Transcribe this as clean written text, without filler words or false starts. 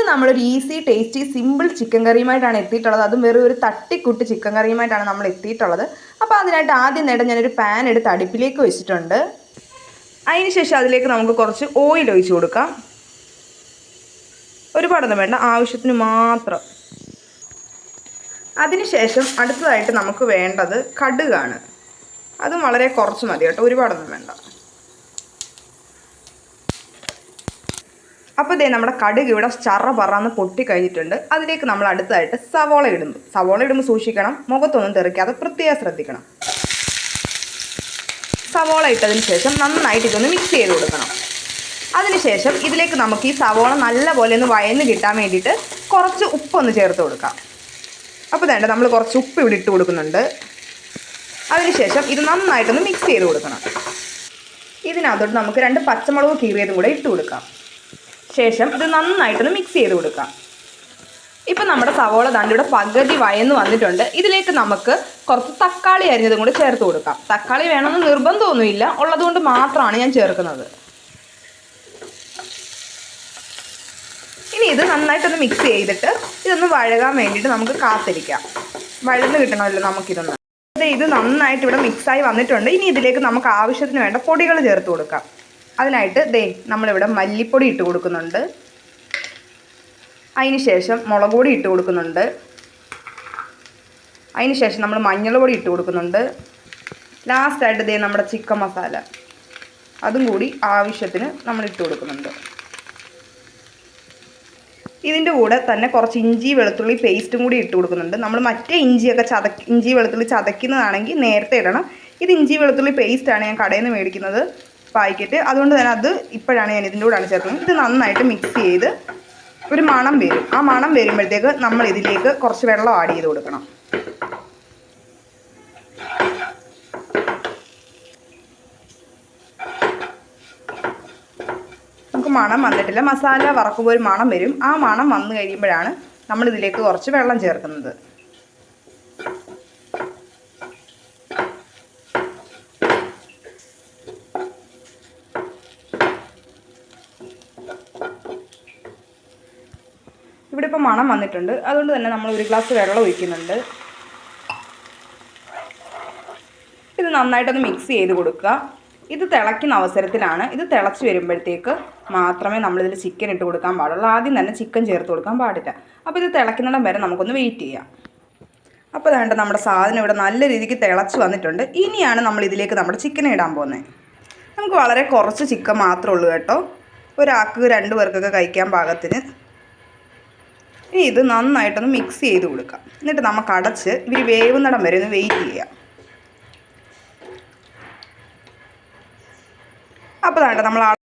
ഇന്ന് നമ്മളൊരു easy tasty simple chicken കറിയുമായിട്ടാണ് എത്തിയിട്ടുള്ളത്. അതും വെറും ഒരു തട്ടിക്കുട്ടി ചിക്കൻ കറിയുമായിട്ടാണ് നമ്മൾ എത്തിയിട്ടുള്ളത്. അപ്പോൾ അതിനായിട്ട് ആദ്യം നേരം ഞാനൊരു പാൻ എടുത്ത് അടുപ്പിലേക്ക് വെച്ചിട്ടുണ്ട്. അതിനുശേഷം അതിലേക്ക് നമുക്ക് കുറച്ച് ഓയിൽ ഒഴിച്ച് കൊടുക്കാം. ഒരുപാടൊന്നും വേണ്ട, ആവശ്യത്തിന് മാത്രം. അതിനുശേഷം അടുത്തതായിട്ട് നമുക്ക് വേണ്ടത് കടുകാണ്. അതും വളരെ കുറച്ച് മതി കേട്ടോ, ഒരുപാടൊന്നും വേണ്ട. അപ്പോൾ ഇതേ നമ്മുടെ കടുക് ഇവിടെ ചറ പറന്ന് പൊട്ടി കഴിഞ്ഞിട്ടുണ്ട്. അതിലേക്ക് നമ്മൾ അടുത്തതായിട്ട് സവോള ഇടുമ്പോൾ സൂക്ഷിക്കണം, മുഖത്തൊന്നും തെറിക്കാതെ പ്രത്യേകം ശ്രദ്ധിക്കണം. സവോള ഇട്ടതിന് ശേഷം നന്നായിട്ട് ഇതൊന്ന് മിക്സ് ചെയ്ത് കൊടുക്കണം. അതിനുശേഷം ഇതിലേക്ക് നമുക്ക് ഈ സവോള നല്ലപോലെ ഒന്ന് വഴന്ന് കിട്ടാൻ വേണ്ടിയിട്ട് കുറച്ച് ഉപ്പൊന്ന് ചേർത്ത് കൊടുക്കാം. അപ്പോൾ വേണ്ട, നമ്മൾ കുറച്ച് ഉപ്പ് ഇവിടെ ഇട്ട് കൊടുക്കുന്നുണ്ട്. അതിനുശേഷം ഇത് നന്നായിട്ടൊന്ന് മിക്സ് ചെയ്ത് കൊടുക്കണം. ഇതിനകത്തോട്ട് നമുക്ക് 2 പച്ചമുളക് കീറിയതും കൂടെ ഇട്ട് കൊടുക്കാം. ശേഷം ഇത് നന്നായിട്ടൊന്ന് മിക്സ് ചെയ്ത് കൊടുക്കാം. ഇപ്പം നമ്മുടെ സവോള ദാണ്ടിയുടെ പകുതി വയന്ന് വന്നിട്ടുണ്ട്. ഇതിലേക്ക് നമുക്ക് കുറച്ച് തക്കാളി അരിഞ്ഞതും കൂടി ചേർത്ത് കൊടുക്കാം. തക്കാളി വേണമെന്ന് നിർബന്ധമൊന്നുമില്ല, ഉള്ളതുകൊണ്ട് മാത്രമാണ് ഞാൻ ചേർക്കുന്നത്. ഇനി ഇത് നന്നായിട്ടൊന്ന് മിക്സ് ചെയ്തിട്ട് ഇതൊന്ന് വഴകാൻ വേണ്ടിയിട്ട് നമുക്ക് കാത്തിരിക്കാം. വഴന്ന് കിട്ടണമല്ലോ നമുക്കിതൊന്ന്. ഇത് നന്നായിട്ട് ഇവിടെ മിക്സായി വന്നിട്ടുണ്ട്. ഇനി ഇതിലേക്ക് നമുക്ക് ആവശ്യത്തിന് വേണ്ട പൊടികൾ ചേർത്ത് കൊടുക്കാം. അതിനായിട്ട് നമ്മളിവിടെ മല്ലിപ്പൊടി ഇട്ട് കൊടുക്കുന്നുണ്ട്. അതിനുശേഷം മുളക് പൊടി ഇട്ട് കൊടുക്കുന്നുണ്ട്. അതിനുശേഷം നമ്മൾ മഞ്ഞൾ പൊടി ഇട്ട് കൊടുക്കുന്നുണ്ട്. ലാസ്റ്റായിട്ട് നമ്മുടെ ചിക്കൻ മസാല അതും കൂടി ആവശ്യത്തിന് നമ്മൾ ഇട്ട് കൊടുക്കുന്നുണ്ട്. ഇതിൻ്റെ കൂടെ തന്നെ കുറച്ച് ഇഞ്ചി വെളുത്തുള്ളി പേസ്റ്റും കൂടി ഇട്ട് കൊടുക്കുന്നുണ്ട്. നമ്മൾ മറ്റേ ഇഞ്ചി വെളുത്തുള്ളി ചതയ്ക്കുന്നതാണെങ്കിൽ നേരത്തെ ഇടണം. ഇത് ഇഞ്ചി വെളുത്തുള്ളി പേസ്റ്റാണ് ഞാൻ കടയിൽ നിന്ന് മേടിക്കുന്നത്, പാക്കറ്റ്. അതുകൊണ്ട് തന്നെ അത് ഇപ്പോഴാണ് ഞാൻ ഇതിൻ്റെ കൂടെയാണ് ചേർക്കുന്നത്. ഇത് നന്നായിട്ട് മിക്സ് ചെയ്ത് ഒരു മണം വരും. ആ മണം വരുമ്പോഴത്തേക്ക് നമ്മൾ ഇതിലേക്ക് കുറച്ച് വെള്ളം ആഡ് ചെയ്ത് കൊടുക്കണം. നമുക്ക് മണം വന്നിട്ടില്ല, മസാല വറക്കുമ്പോൾ ഒരു മണം വരും. ആ മണം വന്നു കഴിയുമ്പോഴാണ് നമ്മൾ ഇതിലേക്ക് കുറച്ച് വെള്ളം ചേർക്കുന്നത്. ഇവിടെ ഇപ്പോൾ മണം വന്നിട്ടുണ്ട്. അതുകൊണ്ട് തന്നെ നമ്മൾ 1 ഗ്ലാസ് വെള്ളം ഒഴിക്കുന്നുണ്ട്. ഇത് നന്നായിട്ടൊന്ന് മിക്സ് ചെയ്ത് കൊടുക്കുക. ഇത് തിളയ്ക്കുന്ന അവസരത്തിലാണ്, ഇത് തിളച്ച് വരുമ്പോഴത്തേക്ക് മാത്രമേ നമ്മളിതിൽ ചിക്കൻ ഇട്ട് കൊടുക്കാൻ പാടുള്ളൂ. ആദ്യം തന്നെ ചിക്കൻ ചേർത്ത് കൊടുക്കാൻ പാടില്ല. അപ്പോൾ ഇത് തിളയ്ക്കുന്നിടം വരെ നമുക്കൊന്ന് വെയിറ്റ് ചെയ്യാം. അപ്പോൾ വേണ്ട, നമ്മുടെ സാധനം ഇവിടെ നല്ല രീതിക്ക് തിളച്ച് വന്നിട്ടുണ്ട്. ഇനിയാണ് നമ്മൾ ഇതിലേക്ക് നമ്മുടെ ചിക്കൻ ഇടാൻ പോകുന്നത്. നമുക്ക് വളരെ കുറച്ച് ചിക്കൻ മാത്രമേ ഉള്ളൂ കേട്ടോ, ഒരാൾക്ക് 2 പേർക്കൊക്കെ കഴിക്കാൻ പാകത്തിന്. ഇനി ഇത് നന്നായിട്ടൊന്ന് മിക്സ് ചെയ്ത് കൊടുക്കാം. എന്നിട്ട് നമുക്ക് അടച്ച് ഇവർ വേവുന്നിടം വരെ ഒന്ന് വെയിറ്റ് ചെയ്യാം. അപ്പോൾ വേണ്ട, നമ്മൾ